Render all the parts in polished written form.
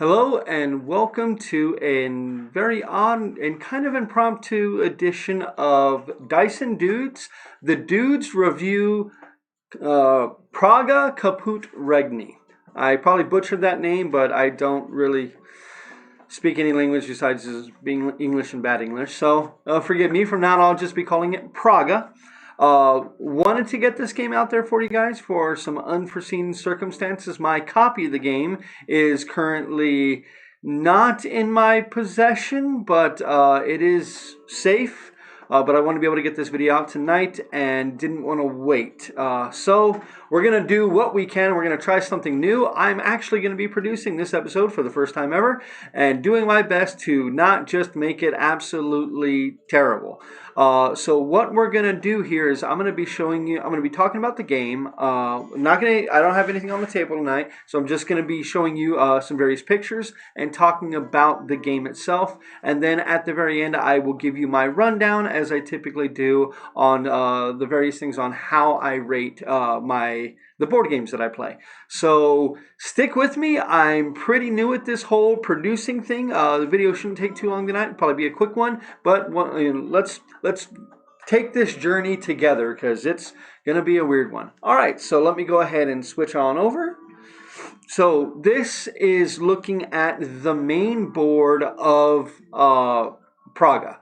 Hello and welcome to a very odd and kind of impromptu edition of Dyson Dudes. The Dudes review Praga, Caput, Regni. I probably butchered that name, but I don't really speak any language besides being English and bad English. So forgive me. From now on, I'll just be calling it Praga. Wanted to get this game out there for you guys for some unforeseen circumstances. My copy of the game is currently not in my possession, but it is safe. But I want to be able to get this video out tonight and didn't want to wait. So we're going to do what we can. We're going to try something new. I'm actually going to be producing this episode for the first time ever and doing my best to not just make it absolutely terrible. So what we're going to do here is I'm going to be showing you, I'm going to be talking about the game. I don't have anything on the table tonight, so I'm just going to be showing you some various pictures and talking about the game itself. And then at the very end, I will give you my rundown, as I typically do, on the various things on how I rate the board games that I play. So stick with me. I'm pretty new at this whole producing thing. The video shouldn't take too long tonight. It'll probably be a quick one, but let's take this journey together because it's going to be a weird one. All right, so let me go ahead and switch on over. So this is looking at the main board of Praga.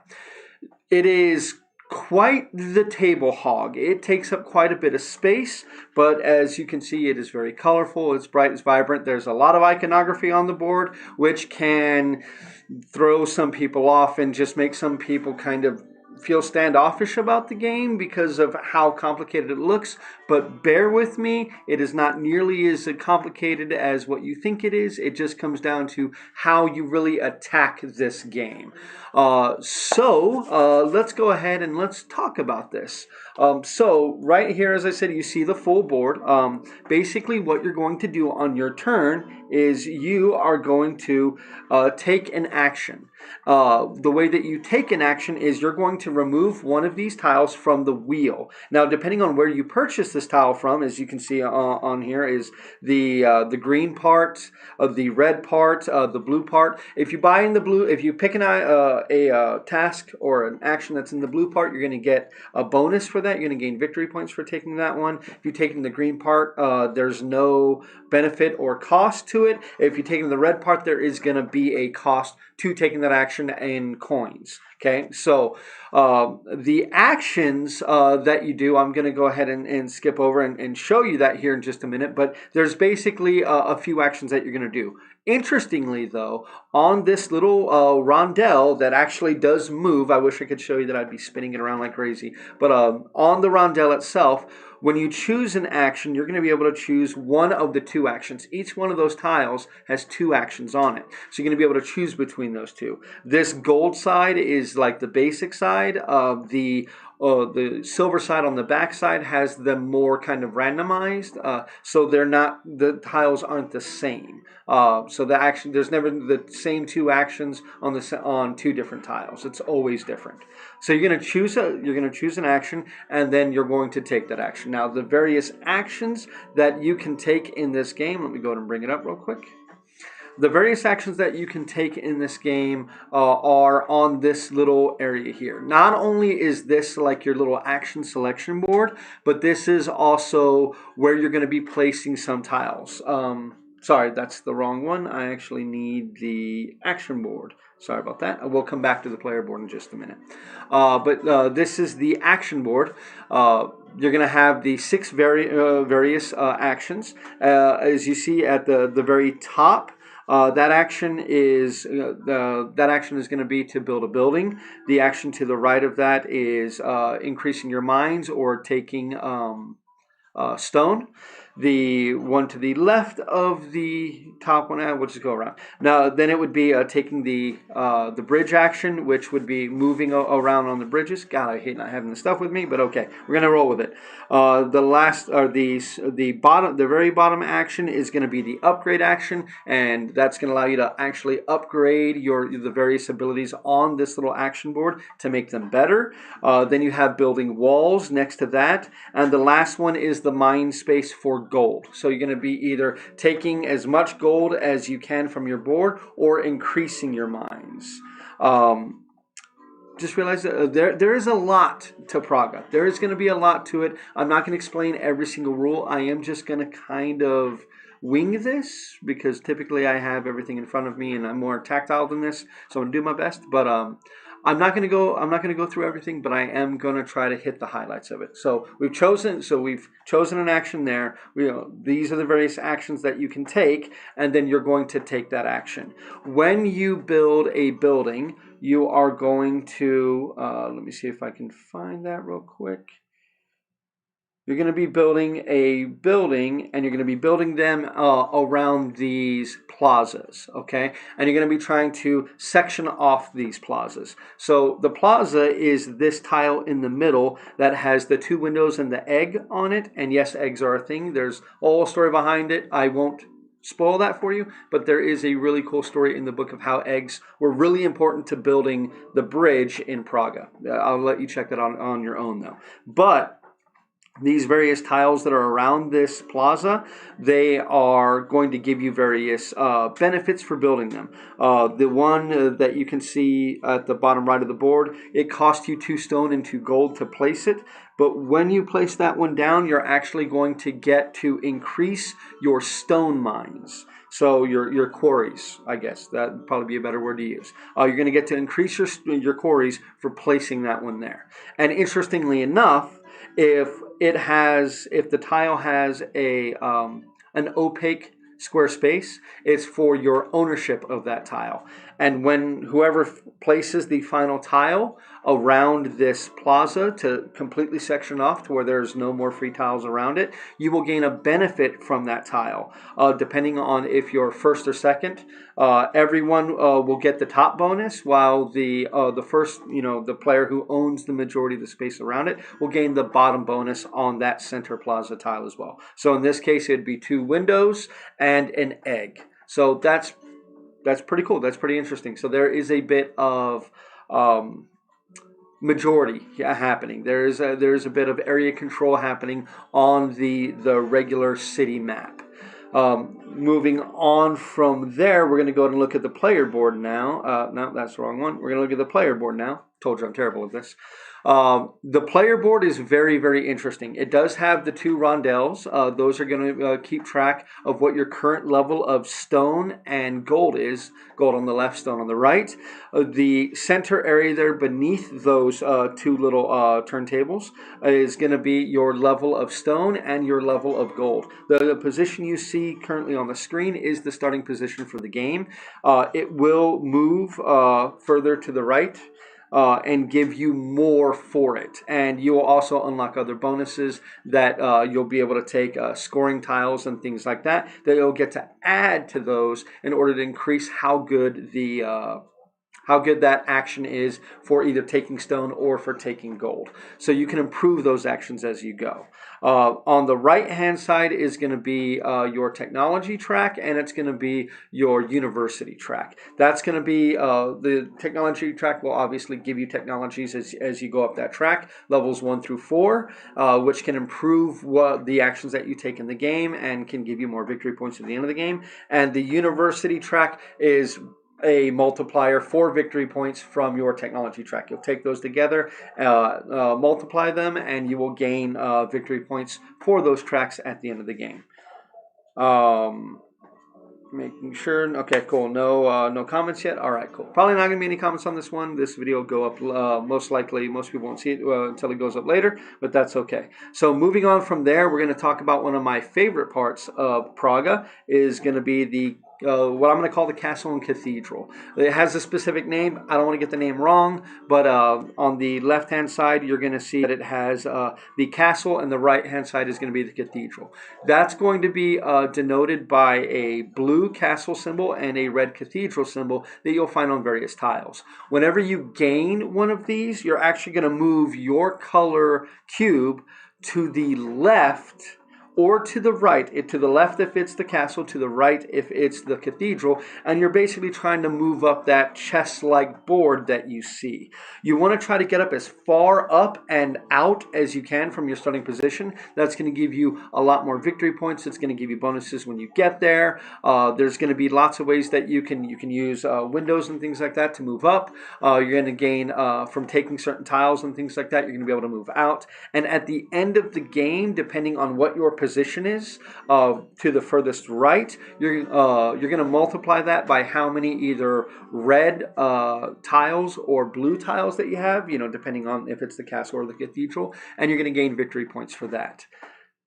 It is quite the table hog. It takes up quite a bit of space, but as you can see, it is very colorful, it's bright, it's vibrant. There's a lot of iconography on the board, which can throw some people off and just make some people kind of feel standoffish about the game because of how complicated it looks, but bear with me, it is not nearly as complicated as what you think it is. It just comes down to how you really attack this game. So let's go ahead and let's talk about this. So right here, as I said, you see the full board. Basically what you're going to do on your turn is you are going to take an action. The way that you take an action is you're going to remove one of these tiles from the wheel. Now, depending on where you purchase this tile from, as you can see on here, is the green part, the red part, the blue part. If you buy in the blue, if you pick a task or an action that's in the blue part, you're going to get a bonus for that. You're going to gain victory points for taking that one. If you're taking the green part, there's no benefit or cost to it. If you're taking the red part, there is going to be a cost to taking that action in coins. Okay, so the actions that you do, I'm going to go ahead and skip over and show you that here in just a minute, but there's basically a few actions that you're going to do. Interestingly, though, on this little rondelle that actually does move, I wish I could show you that I'd be spinning it around like crazy, but on the rondelle itself, when you choose an action, you're going to be able to choose one of the two actions. Each one of those tiles has two actions on it. So you're going to be able to choose between those two. This gold side is like the basic side. The silver side on the back side has them more kind of randomized. So the tiles aren't the same. So there's never the same two actions on two different tiles. It's always different. So you're going to choose an action, and then you're going to take that action. Now, the various actions that you can take in this game, let me go ahead and bring it up real quick. The various actions that you can take in this game are on this little area here. Not only is this like your little action selection board, but this is also where you're going to be placing some tiles. Sorry, that's the wrong one. I actually need the action board. Sorry about that. We'll come back to the player board in just a minute. But this is the action board. You're going to have the six various actions. As you see at the very top, that action is going to be to build a building. The action to the right of that is increasing your mines or taking stone. The one to the left of the top one, we'll just go around. Now, then it would be taking the bridge action, which would be moving around on the bridges. God, I hate not having the stuff with me, but okay, we're gonna roll with it. The very bottom action is going to be the upgrade action, and that's going to allow you to actually upgrade the various abilities on this little action board to make them better. Then you have building walls next to that, and the last one is is the mine space for gold. So you're going to be either taking as much gold as you can from your board or increasing your mines. Just realize that there is a lot to Praga. There is going to be a lot to it. I'm not going to explain every single rule. I am just going to kind of wing this because typically I have everything in front of me and I'm more tactile than this, so I'm going to do my best. But I'm not going to go through everything, but I am going to try to hit the highlights of it. So we've chosen an action there. These are the various actions that you can take, and then you're going to take that action. When you build a building, you are going to, let me see if I can find that real quick. You're going to be building a building, and you're going to be building them around these plazas, okay? And you're going to be trying to section off these plazas. So the plaza is this tile in the middle that has the 2 windows and the egg on it. And yes, eggs are a thing. There's a whole story behind it. I won't spoil that for you, but there is a really cool story in the book of how eggs were really important to building the bridge in Praga. I'll let you check that on your own, though. But these various tiles that are around this plaza, they are going to give you various benefits for building them. The one that you can see at the bottom right of the board, it costs you 2 stone and 2 gold to place it. But when you place that one down, you're actually going to get to increase your stone mines. So your quarries, I guess that would probably be a better word to use. You're going to get to increase your quarries for placing that one there. And interestingly enough, if the tile has an opaque square space, it's for your ownership of that tile. And when whoever places the final tile around this plaza to completely section off to where there's no more free tiles around it, you will gain a benefit from that tile. Depending on if you're first or second, everyone will get the top bonus, while the first, the player who owns the majority of the space around it will gain the bottom bonus on that center plaza tile as well. So in this case, it'd be 2 windows and an egg. So that's pretty cool. That's pretty interesting. So there is a bit of majority happening. There is a bit of area control happening on the regular city map. Moving on from there, we're going to go and look at the player board now. No, that's the wrong one. We're going to look at the player board now. Told you I'm terrible at this. The player board is very, very interesting. It does have the 2 rondels. Those are going to keep track of what your current level of stone and gold is. Gold on the left, stone on the right. The center area there beneath those 2 little turntables is going to be your level of stone and your level of gold. The position you see currently on the screen is the starting position for the game. It will move further to the right and give you more for it. And you will also unlock other bonuses that you'll be able to take scoring tiles and things like that you'll get to add to those in order to increase how good that action is for either taking stone or for taking gold. So you can improve those actions as you go. On the right-hand side is going to be your technology track, and it's going to be your university track. That's going to be the technology track will obviously give you technologies as you go up that track, levels 1 through 4, which can improve the actions that you take in the game and can give you more victory points at the end of the game. And the university track is a multiplier for victory points from your technology track. You'll take those together, multiply them, and you will gain victory points for those tracks at the end of the game. Making sure. Okay, cool. No comments yet. All right, cool. Probably not going to be any comments on this one. This video will go up most likely. Most people won't see it until it goes up later, but that's okay. So moving on from there, we're going to talk about one of my favorite parts of Praga is going to be the what I'm going to call the castle and cathedral. It has a specific name. I don't want to get the name wrong, but on the left-hand side, you're going to see that it has the castle, and the right-hand side is going to be the cathedral. That's going to be denoted by a blue castle symbol and a red cathedral symbol that you'll find on various tiles. Whenever you gain one of these, you're actually going to move your color cube to the left or to the right, to the left if it's the castle, to the right if it's the cathedral, and you're basically trying to move up that chess-like board that you see. You want to try to get up as far up and out as you can from your starting position. That's going to give you a lot more victory points. It's going to give you bonuses when you get there. There's going to be lots of ways that you can use windows and things like that to move up. You're going to gain from taking certain tiles and things like that. You're going to be able to move out. And at the end of the game, depending on what your position is, to the furthest right, you're going to multiply that by how many either red tiles or blue tiles that you have, depending on if it's the castle or the cathedral, and you're going to gain victory points for that.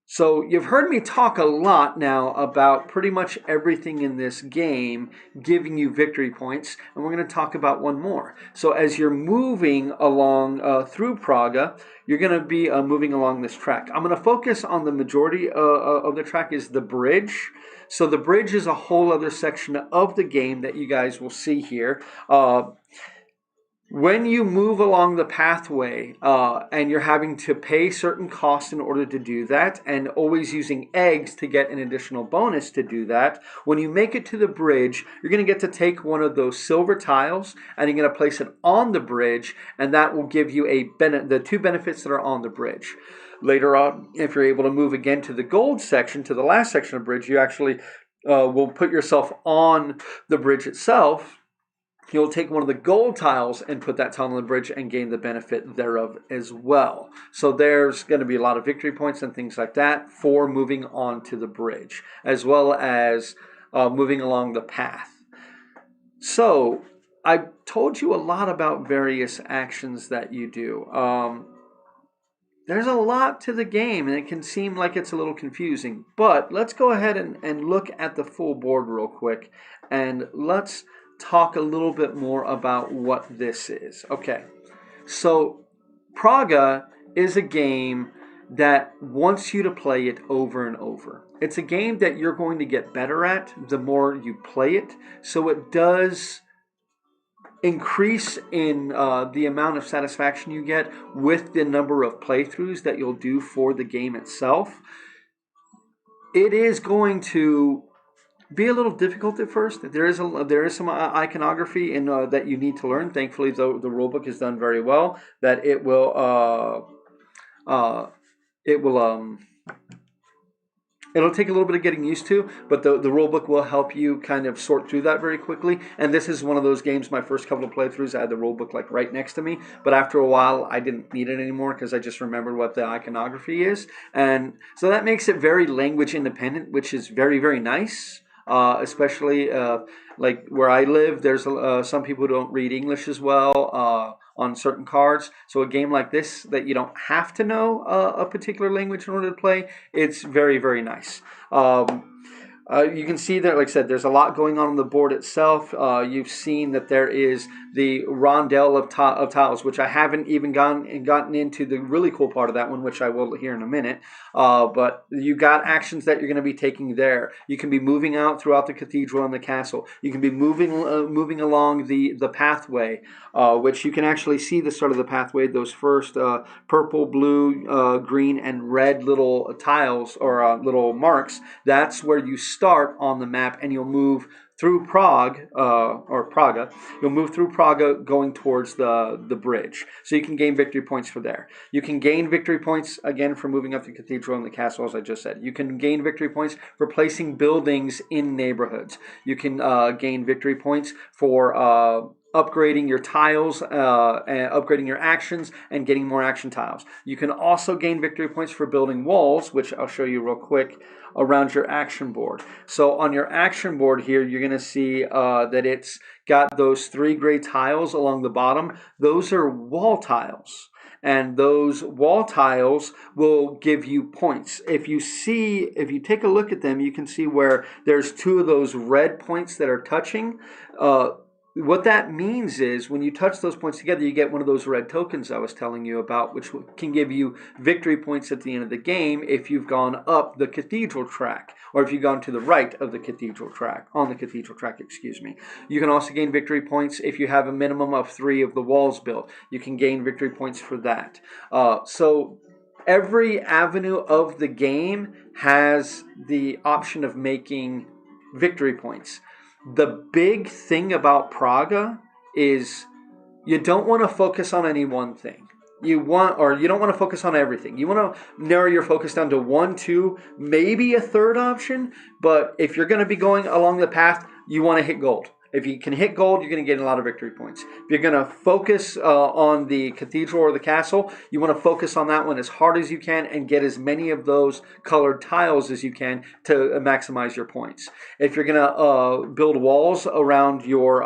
So you've heard me talk a lot now about pretty much everything in this game giving you victory points, and we're going to talk about one more. So as you're moving along through Praga, you're going to be moving along this track. I'm going to focus on the majority of the track is the bridge. So the bridge is a whole other section of the game that you guys will see here. When you move along the pathway and you're having to pay certain costs in order to do that, and always using eggs to get an additional bonus to do that, when you make it to the bridge, you're going to get to take one of those silver tiles and you're going to place it on the bridge, and that will give you the two benefits that are on the bridge. Later on, if you're able to move again to the gold section, to the last section of the bridge, you actually will put yourself on the bridge itself. You'll take one of the gold tiles and put that tile on the bridge and gain the benefit thereof as well. So there's going to be a lot of victory points and things like that for moving on to the bridge, as well as moving along the path. So I told you a lot about various actions that you do. There's a lot to the game, and it can seem like it's a little confusing. But let's go ahead and look at the full board real quick, and let's talk a little bit more about what this is. Okay, so Praga is a game that wants you to play it over and over. It's a game that you're going to get better at the more you play it, so it does increase in the amount of satisfaction you get with the number of playthroughs that you'll do for the game itself. It is going to be a little difficult at first. There is some iconography in that you need to learn. Thankfully, the rulebook is done very well. That it'll take a little bit of getting used to, but the rulebook will help you kind of sort through that very quickly. And this is one of those games, my first couple of playthroughs, I had the rulebook like right next to me. But after a while, I didn't need it anymore because I just remembered what the iconography is. And so that makes it very language independent, which is very, very nice. Especially like where I live, there's some people who don't read English as well on certain cards. So a game like this that you don't have to know a particular language in order to play, it's very, very nice. You can see that, like I said, there's a lot going on the board itself. You've seen that there is the rondelle of tiles, which I haven't even gotten into the really cool part of that one, which I will here in a minute. But you got actions that you're going to be taking there. You can be moving out throughout the cathedral and the castle. You can be moving along the pathway, which you can actually see the start of the pathway. Those first purple, blue, green, and red little tiles or little marks. That's where you start on the map, and you'll move through Praga. You'll move through Praga going towards the bridge. So you can gain victory points for there. You can gain victory points, again, for moving up the cathedral and the castle, as I just said. You can gain victory points for placing buildings in neighborhoods. You can gain victory points for upgrading your tiles, and upgrading your actions, and getting more action tiles. You can also gain victory points for building walls, which I'll show you real quick, around your action board. So on your action board here, you're going to see that it's got those 3 gray tiles along the bottom. Those are wall tiles. And those wall tiles will give you points. If you take a look at them, you can see where there's 2 of those red points that are touching. What that means is when you touch those points together, you get one of those red tokens I was telling you about, which can give you victory points at the end of the game if you've gone up the cathedral track, or if you've gone to the right of the cathedral track, excuse me. You can also gain victory points if you have a minimum of 3 of the walls built. You can gain victory points for that. So every avenue of the game has the option of making victory points. The big thing about Praga is you don't want to focus on any one thing. You don't want to focus on everything. You want to narrow your focus down to one, two, maybe a third option. But if you're going to be going along the path, you want to hit gold. If you can hit gold, you're going to get a lot of victory points. If you're going to focus on the cathedral or the castle, you want to focus on that one as hard as you can and get as many of those colored tiles as you can to maximize your points. If you're going to build walls around your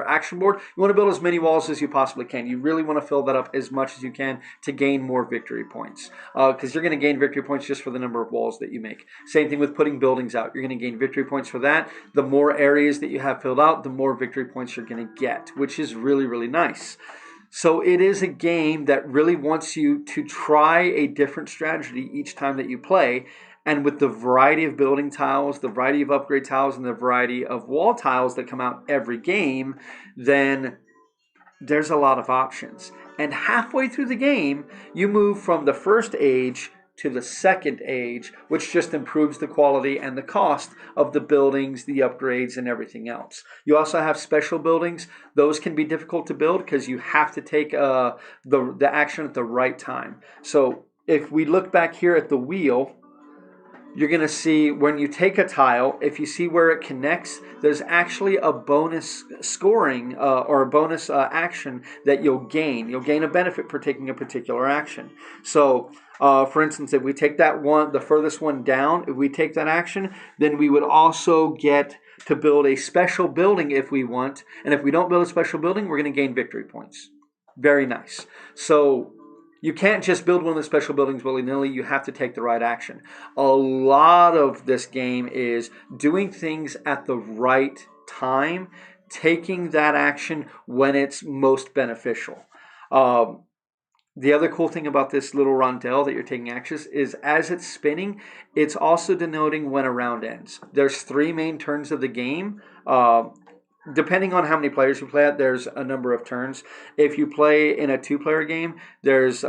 action board, you want to build as many walls as you possibly can. You really want to fill that up as much as you can to gain more victory points, because you're going to gain victory points just for the number of walls that you make. Same thing with putting buildings out. You're going to gain victory points for that. The more areas that you have filled out, the more victory points you're going to get, which is really, really nice. So it is a game that really wants you to try a different strategy each time that you play. And with the variety of building tiles, the variety of upgrade tiles, and the variety of wall tiles that come out every game, then there's a lot of options. And halfway through the game, you move from the first age to the second age, which just improves the quality and the cost of the buildings, the upgrades, and everything else. You also have special buildings. Those can be difficult to build because you have to take the action at the right time. So if we look back here at the wheel, you're going to see when you take a tile, if you see where it connects, there's actually a bonus scoring or a bonus action that you'll gain. You'll gain a benefit for taking a particular action. So, for instance, if we take that one, the furthest one down, if we take that action, then we would also get to build a special building if we want. And if we don't build a special building, we're going to gain victory points. Very nice. So you can't just build one of the special buildings willy-nilly. You have to take the right action. A lot of this game is doing things at the right time, taking that action when it's most beneficial. The other cool thing about this little rondelle that you're taking actions is as it's spinning, it's also denoting when a round ends. There's 3 main turns of the game. Depending on how many players you play at, there's a number of turns. If you play in a 2-player game, there's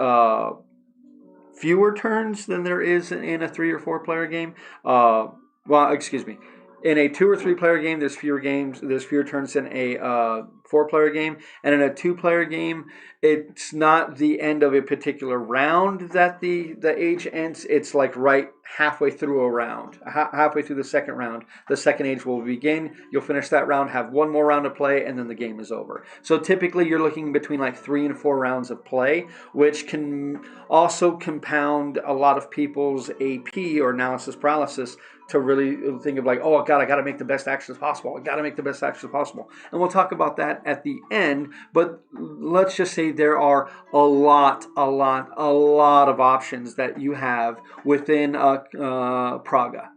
fewer turns than there is in a 3 or 4-player game. Excuse me. In a 2 or 3-player game, there's fewer turns than a 4-player game. And in a 2-player game, it's not the end of a particular round that the age ends. It's like right halfway through a round, halfway through the second round. The second age will begin. You'll finish that round, have one more round to play, and then the game is over. So typically, you're looking between like 3 and 4 rounds of play, which can also compound a lot of people's AP or analysis paralysis to really think of like, oh God, I got to make the best actions possible. I got to make the best actions possible. And we'll talk about that at the end. But let's just say there are a lot of options that you have within Praga.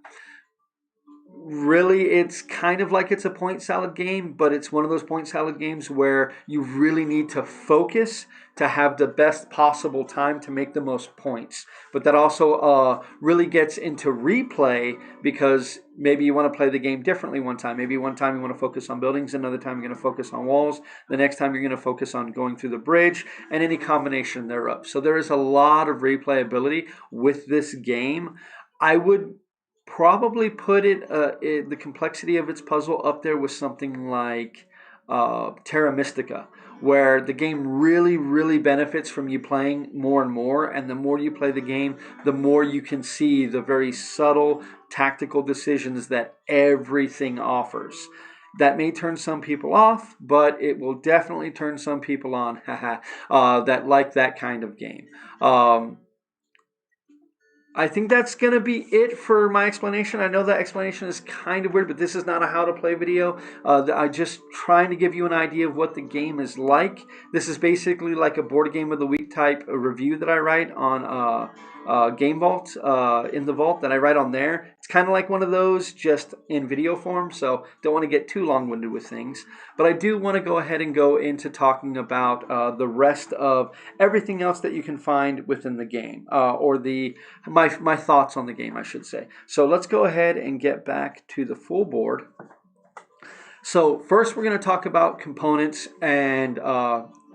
Really, it's kind of like it's a point salad game, but it's one of those point salad games where you really need to focus to have the best possible time to make the most points. But that also really gets into replay because maybe you want to play the game differently one time. Maybe one time you want to focus on buildings, another time you're going to focus on walls, the next time you're going to focus on going through the bridge, and any combination thereof. So there is a lot of replayability with this game. I would probably put the complexity of its puzzle up there with something like Terra Mystica, where the game really benefits from you playing more and more, and the more you play the game, the more you can see the very subtle tactical decisions that everything offers. That may turn some people off, but it will definitely turn some people on that like that kind of game. I think that's going to be it for my explanation. I know that explanation is kind of weird, but this is not a how to play video. I'm just trying to give you an idea of what the game is like. This is basically like a board game of the week type review that I write on Game Vault, in the Vault that I write on there. It's kind of like one of those just in video form, so don't want to get too long-winded with things. But I do want to go ahead and go into talking about the rest of everything else that you can find within the game, or my thoughts on the game, I should say. So let's go ahead and get back to the full board. So first we're going to talk about components and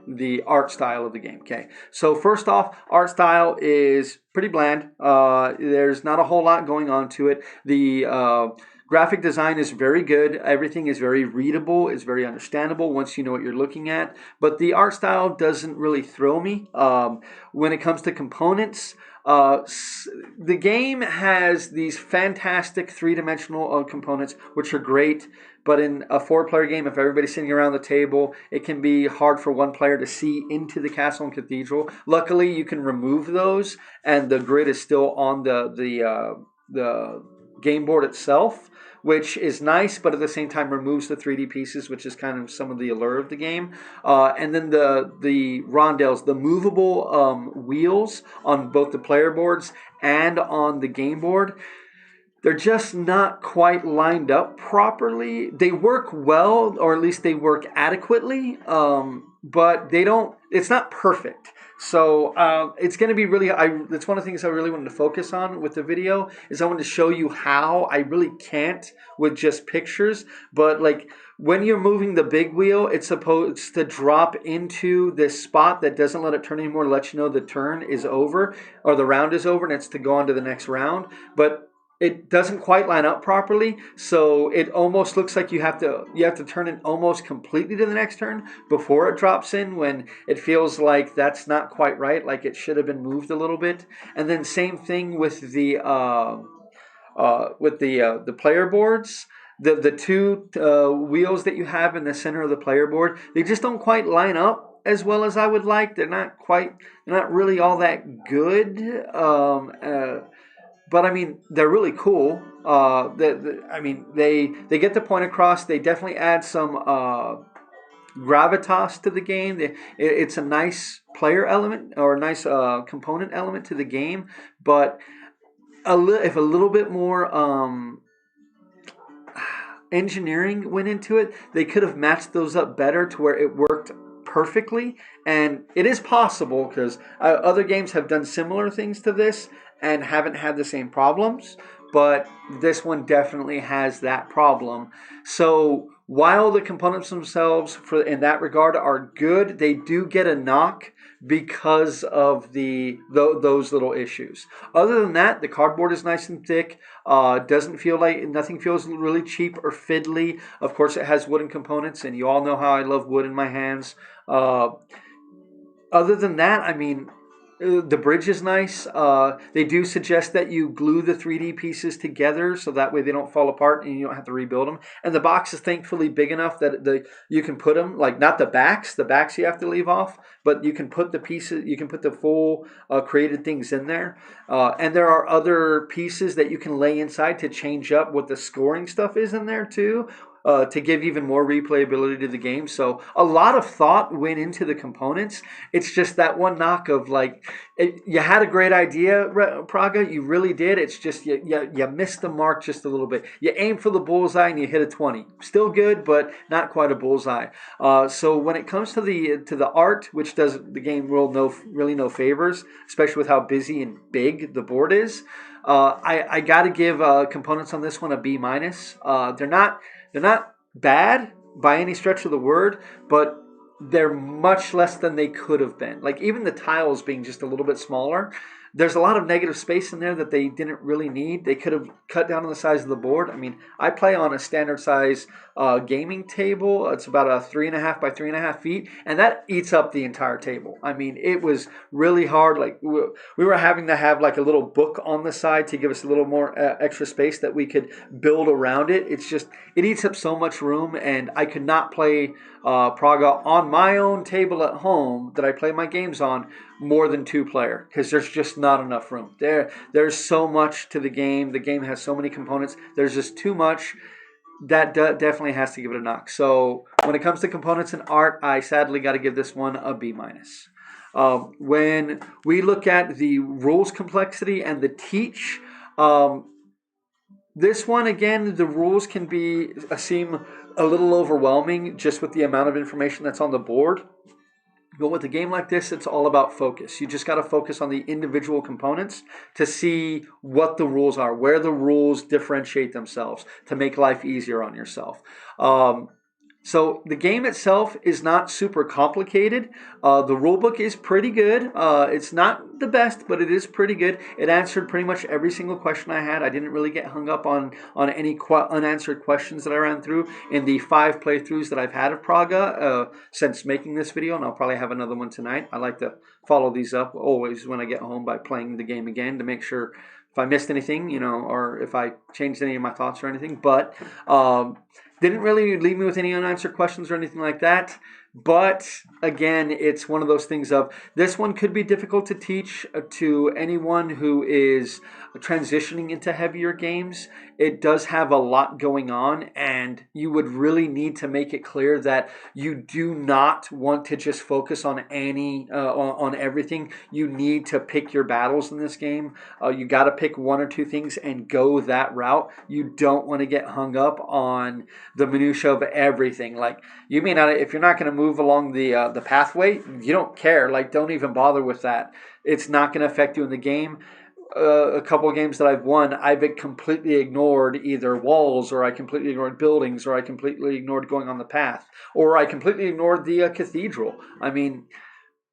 the art style of the game. Okay, so first off, art style is pretty bland. There's not a whole lot going on to it. The graphic design is very good. Everything is very readable. It's very understandable once you know what you're looking at. But the art style doesn't really thrill me. When it comes to components, uh, the game has these fantastic three-dimensional components, which are great. But in a four-player game, if everybody's sitting around the table, it can be hard for one player to see into the castle and cathedral. Luckily, you can remove those, and the grid is still on the game board itself, which is nice, but at the same time removes the 3D pieces, which is kind of some of the allure of the game. And then the rondels, the movable wheels on both the player boards and on the game board, they're just not quite lined up properly. They work well, or at least they work adequately, but they don't. It's not perfect. So it's going to be really. That's one of the things I really wanted to focus on with the video is I wanted to show you how I really can't with just pictures, but like. When you're moving the big wheel, it's supposed to drop into this spot that doesn't let it turn anymore, to let you know the turn is over or the round is over, and it's to go on to the next round. But it doesn't quite line up properly, so it almost looks like you have to turn it almost completely to the next turn before it drops in, when it feels like that's not quite right, like it should have been moved a little bit. And then same thing with the player boards. The two wheels that you have in the center of the player board, they just don't quite line up as well as I would like. They're not really all that good. But I mean, they're really cool. I mean, they get the point across. They definitely add some gravitas to the game. It's a nice player element, or a nice component element to the game. But if a little bit more engineering went into it, they could have matched those up better to where it worked perfectly. And it is possible, because other games have done similar things to this and haven't had the same problems, but this one definitely has that problem. So while the components themselves for in that regard are good, they do get a knock because of those little issues. Other than that, the cardboard is nice and thick. Doesn't feel like nothing feels really cheap or fiddly. Of course, it has wooden components, and you all know how I love wood in my hands. Other than that, I mean, the bridge is nice. They do suggest that you glue the 3D pieces together so that way they don't fall apart and you don't have to rebuild them. And the box is thankfully big enough that you can put them, like, not the backs. The backs you have to leave off, but you can put the pieces. You can put the full created things in there. And there are other pieces that you can lay inside to change up what the scoring stuff is in there too. To give even more replayability to the game. So a lot of thought went into the components. It's just that one knock of like, you had a great idea, Praga. You really did. It's just you missed the mark just a little bit. You aimed for the bullseye and you hit a 20. Still good, but not quite a bullseye. So when it comes to the art, which does the game really no favors, especially with how busy and big the board is. I got to give components on this one a B minus. They're not bad by any stretch of the word, but they're much less than they could have been. Like, even the tiles being just a little bit smaller, there's a lot of negative space in there that they didn't really need. They could have cut down on the size of the board. I mean, I play on a standard size gaming table. It's about a 3.5 by 3.5 feet, and that eats up the entire table. I mean, it was really hard. Like, we were having to have like a little book on the side to give us a little more extra space that we could build around it. It eats up so much room, and I could not play Praga on my own table at home that I play my games on more than 2-player, because there's just not enough room. There's so much to the game. The game has so many components. There's just too much. That definitely has to give it a knock. So when it comes to components and art, I sadly got to give this one a B minus. When we look at the rules complexity and the teach, this one, again, the rules can seem a little overwhelming just with the amount of information that's on the board. But with a game like this, it's all about focus. You just got to focus on the individual components to see what the rules are, where the rules differentiate themselves to make life easier on yourself. So the game itself is not super complicated. The rulebook is pretty good. It's not the best, but it is pretty good. It answered pretty much every single question I had. I didn't really get hung up on any unanswered questions that I ran through in the 5 playthroughs that I've had of Praga since making this video, and I'll probably have another one tonight. I like to follow these up always when I get home by playing the game again to make sure if I missed anything, or if I changed any of my thoughts or anything. But didn't really leave me with any unanswered questions or anything like that. But again, it's one of those things of this one could be difficult to teach to anyone who is transitioning into heavier games. It does have a lot going on, and you would really need to make it clear that you do not want to just focus on on everything. You need to pick your battles in this game. You got to pick one or two things and go that route. You don't want to get hung up on the minutia of everything. Like, you may not, if you're not going to move along the pathway, you don't care. Like, don't even bother with that. It's not going to affect you in the game. A couple of games that I've won, I've completely ignored either walls, or I completely ignored buildings, or I completely ignored going on the path, or I completely ignored the cathedral. I mean,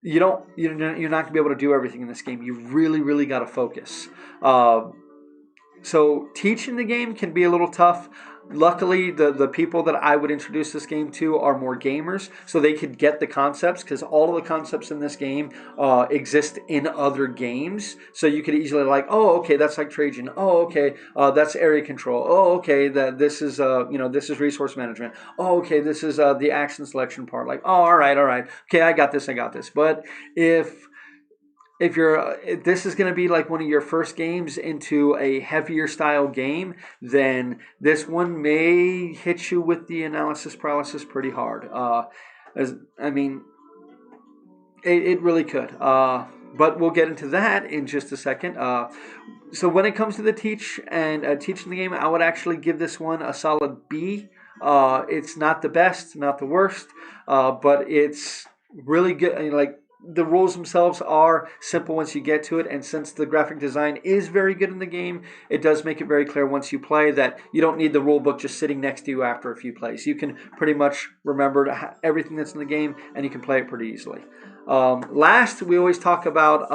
you're not going to be able to do everything in this game. You really, really got to focus. So teaching the game can be a little tough. Luckily, the people that I would introduce this game to are more gamers, so they could get the concepts, because all of the concepts in this game exist in other games. So you could easily oh, okay, that's like Trajan. Oh, okay, that's area control. Oh, okay, this is this is resource management. Oh, okay, this is the action selection part. Like, oh, all right, okay, I got this. But if this is going to be like one of your first games into a heavier style game, then this one may hit you with the analysis paralysis pretty hard. I mean, it really could. But we'll get into that in just a second. So when it comes to the teaching the game, I would actually give this one a solid B. It's not the best, not the worst, but it's really good. I mean, like, the rules themselves are simple once you get to it, and since the graphic design is very good in the game, it does make it very clear once you play that you don't need the rule book just sitting next to you after a few plays. You can pretty much remember everything that's in the game, and you can play it pretty easily. Last, we always talk about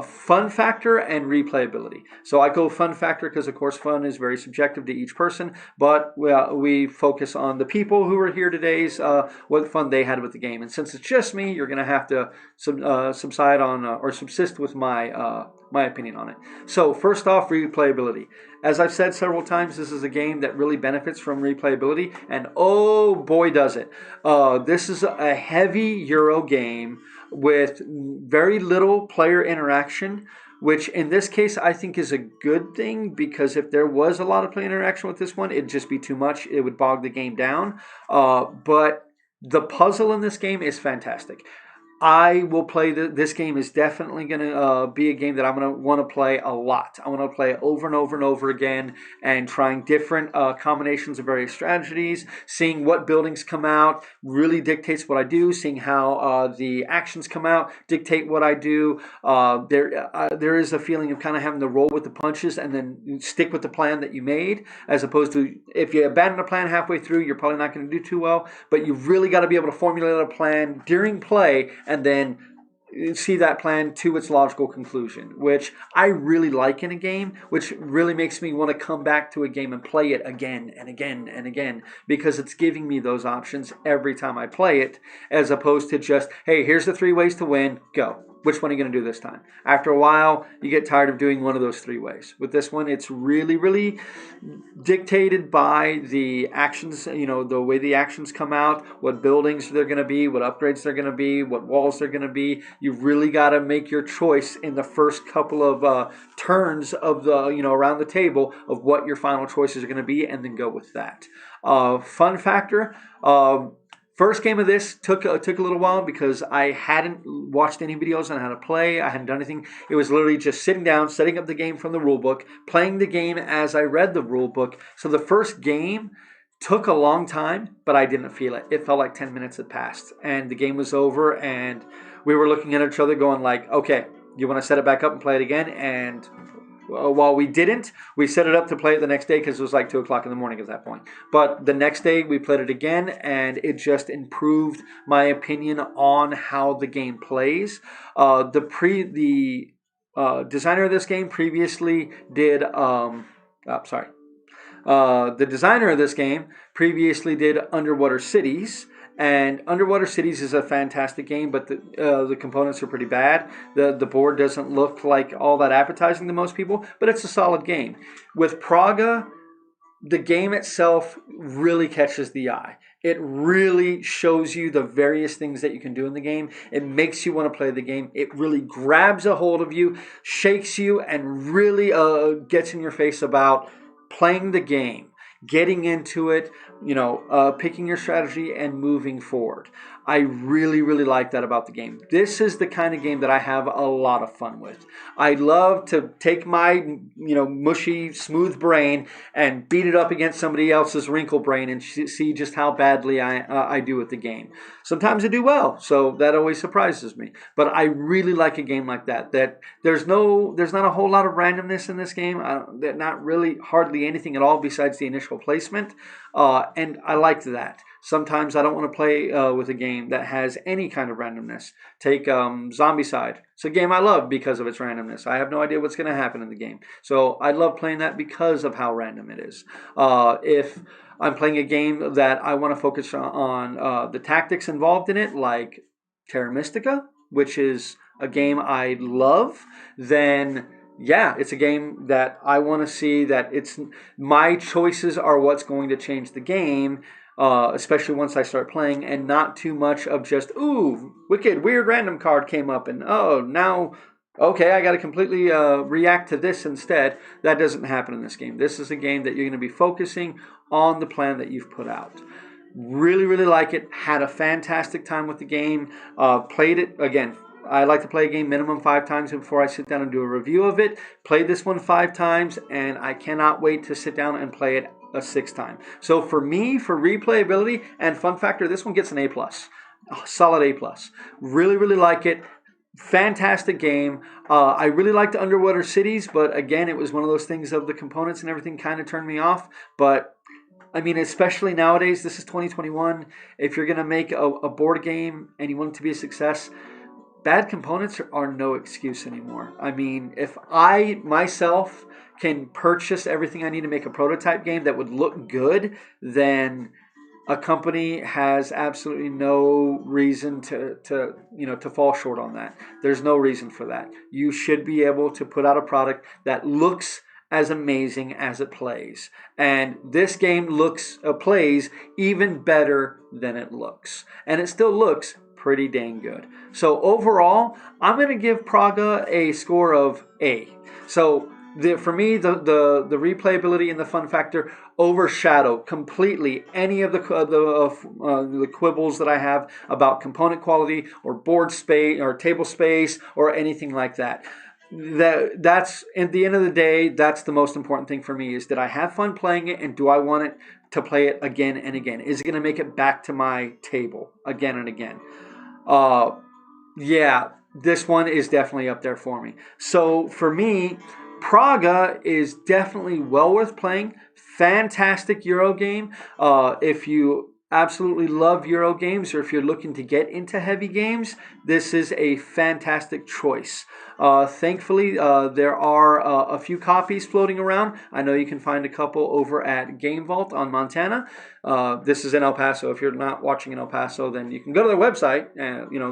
fun factor and replayability. So I go fun factor because, of course, fun is very subjective to each person, but we focus on the people who are here today's what fun they had with the game. And since it's just me, you're going to have to subside on or subsist with my opinion on it. So first off, replayability. As I've said several times, this is a game that really benefits from replayability, and oh boy does it. This is a heavy Euro game with very little player interaction, which in this case I think is a good thing, because if there was a lot of player interaction with this one, it'd just be too much. It would bog the game down. But the puzzle in this game is fantastic. I will play this game is definitely going to be a game that I'm going to want to play a lot. I want to play it over and over and over again, and trying different combinations of various strategies. Seeing what buildings come out really dictates what I do. Seeing how the actions come out dictate what I do. There is a feeling of kind of having to roll with the punches and then stick with the plan that you made, as opposed to if you abandon a plan halfway through, you're probably not going to do too well. But you've really got to be able to formulate a plan during play and then see that plan to its logical conclusion, which I really like in a game, which really makes me want to come back to a game and play it again and again and again, because it's giving me those options every time I play it, as opposed to just, hey, here's the 3 ways to win, go. Which one are you going to do this time? After a while, you get tired of doing one of those 3 ways. With this one, it's really, really dictated by the actions, the way the actions come out, what buildings they're going to be, what upgrades they're going to be, what walls they're going to be. You've really got to make your choice in the first couple of turns of around the table of what your final choices are going to be, and then go with that. Fun factor. First game of this took a little while because I hadn't watched any videos on how to play. I hadn't done anything. It was literally just sitting down, setting up the game from the rulebook, playing the game as I read the rulebook. So the first game took a long time, but I didn't feel it. It felt like 10 minutes had passed, and the game was over, and we were looking at each other going like, okay, you want to set it back up and play it again? And while we didn't, we set it up to play it the next day because it was like 2 o'clock in the morning at that point. But the next day we played it again, and it just improved my opinion on how the game plays. The designer of this game previously did. The designer of this game previously did Underwater Cities, and Underwater Cities is a fantastic game, but the components are pretty bad. The board doesn't look like all that appetizing to most people, but it's a solid game. With Praga, the game itself really catches the eye. It really shows you the various things that you can do in the game. It makes you want to play the game. It really grabs a hold of you, shakes you, and really gets in your face about playing the game, getting into it, picking your strategy and moving forward. I really, really like that about the game. This is the kind of game that I have a lot of fun with. I love to take my, mushy, smooth brain and beat it up against somebody else's wrinkled brain and see just how badly I do with the game. Sometimes I do well, so that always surprises me. But I really like a game like that. That there's not a whole lot of randomness in this game. Not really, hardly anything at all besides the initial placement, and I liked that. Sometimes I don't want to play with a game that has any kind of randomness. Take Zombicide. It's a game I love because of its randomness. I have no idea what's going to happen in the game. So I love playing that because of how random it is. If I'm playing a game that I want to focus on the tactics involved in it, like Terra Mystica, which is a game I love, then yeah, it's a game that I want to see that my choices are what's going to change the game, especially once I start playing, and not too much of just, ooh, wicked, weird random card came up, and oh, now, okay, I got to completely react to this instead. That doesn't happen in this game. This is a game that you're going to be focusing on the plan that you've put out. Really, really like it. Had a fantastic time with the game. Played it, again, I like to play a game minimum 5 times before I sit down and do a review of it. Played this one 5 times, and I cannot wait to sit down and play it a 6th time. So for me, for replayability and fun factor, this one gets an A+. Solid A+. Really, really like it. Fantastic game. I really liked Underwater Cities, but again, it was one of those things of the components and everything kind of turned me off. But I mean, especially nowadays, this is 2021. If you're going to make a board game and you want it to be a success, bad components are no excuse anymore. I mean, if I myself can purchase everything I need to make a prototype game that would look good, then a company has absolutely no reason to fall short on that. There's no reason for that. You should be able to put out a product that looks as amazing as it plays. And this game plays even better than it looks. And it still looks pretty dang good. So overall, I'm going to give Praga a score of A. So for me, the replayability and the fun factor overshadow completely any of the quibbles that I have about component quality or board space or table space or anything like that. That's at the end of the day, that's the most important thing for me, is that I have fun playing it, and do I want it to play it again and again? Is it going to make it back to my table again and again? Yeah, this one is definitely up there for me. So for me, Praga is definitely well worth playing. Fantastic Euro game. If you absolutely love Euro games, or if you're looking to get into heavy games, this is a fantastic choice. Thankfully, there are a few copies floating around. I know you can find a couple over at Game Vault on Montana. This is in El Paso. If you're not watching in El Paso, then you can go to their website,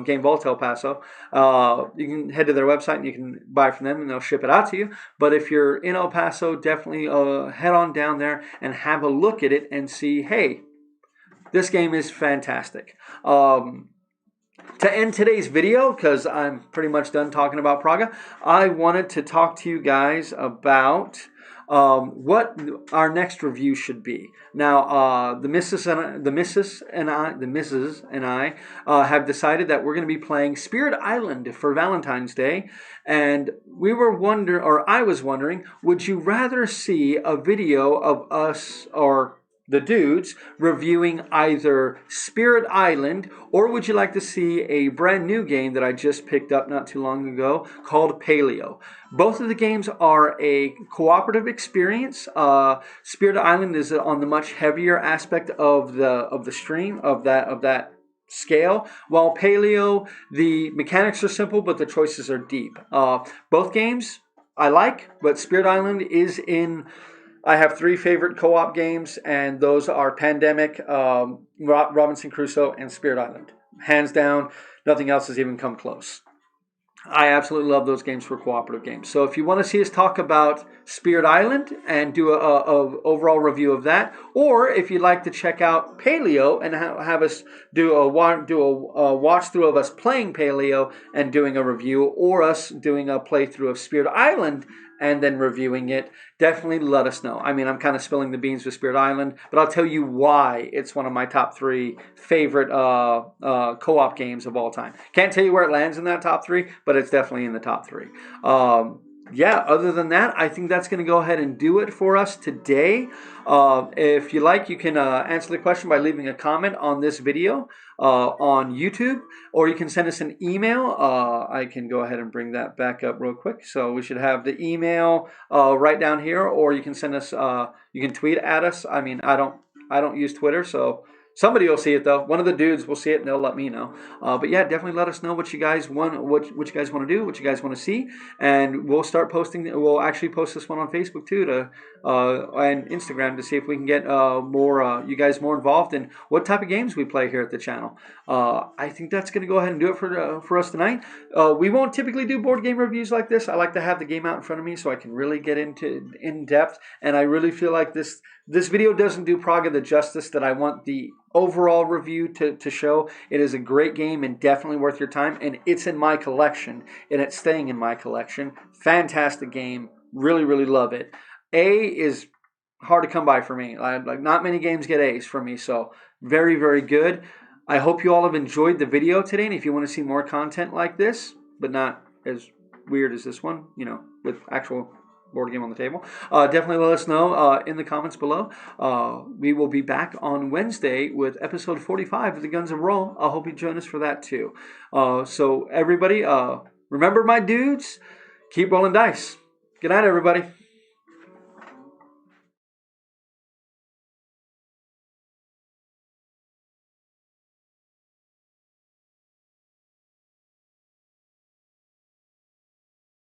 Game Vault El Paso. You can head to their website and you can buy from them, and they'll ship it out to you. But if you're in El Paso, definitely head on down there and have a look at it and see, hey, this game is fantastic. To end today's video, because I'm pretty much done talking about Praga, I wanted to talk to you guys about what our next review should be. Now, the missus and I have decided that we're going to be playing Spirit Island for Valentine's Day, and I was wondering, would you rather see a video of us, or the dudes reviewing either Spirit Island, or would you like to see a brand new game that I just picked up not too long ago called Paleo? Both of the games are a cooperative experience. Spirit Island is on the much heavier aspect of the stream of that scale, while Paleo, the mechanics are simple but the choices are deep. Both games I like, but Spirit Island is in. I have three favorite co-op games, and those are Pandemic, Robinson Crusoe, and Spirit Island. Hands down, nothing else has even come close. I absolutely love those games for cooperative games. So if you want to see us talk about Spirit Island and do a overall review of that, or if you'd like to check out Paleo and have us do a watch through of us playing Paleo and doing a review, or us doing a playthrough of Spirit Island and then reviewing it, definitely let us know. I mean, I'm kind of spilling the beans with Spirit Island, but I'll tell you why it's one of my top three favorite co-op games of all time. Can't tell you where it lands in that top three, but it's definitely in the top three. Yeah, other than that, I think that's going to go ahead and do it for us today. If you like, you can answer the question by leaving a comment on this video on YouTube, or you can send us an email. I can go ahead and bring that back up real quick. So we should have the email right down here, or you can send us. You can tweet at us. I mean, I don't use Twitter, so. Somebody will see it though. One of the dudes will see it and they'll let me know. But yeah, definitely let us know what you guys want, what you guys want to do, what you guys want to see, and we'll start posting. We'll actually post this one on Facebook too, and Instagram to see if we can get more you guys more involved in what type of games we play here at the channel. I think that's going to go ahead and do it for us tonight. We won't typically do board game reviews like this. I like to have the game out in front of me so I can really get into in depth, and I really feel like this video doesn't do Praga the justice that I want the overall review to show. It is a great game and definitely worth your time, and it's in my collection, and it's staying in my collection. Fantastic game. Really, really love it. A is hard to come by for me. Like not many games get A's from me, so very, very good. I hope you all have enjoyed the video today, and if you want to see more content like this, but not as weird as this one, with actual board game on the table, definitely let us know in the comments below. We will be back on Wednesday with episode 45 of the Guns of Roll. I hope you join us for that too. So everybody, remember my dudes, keep rolling dice. Good night, everybody.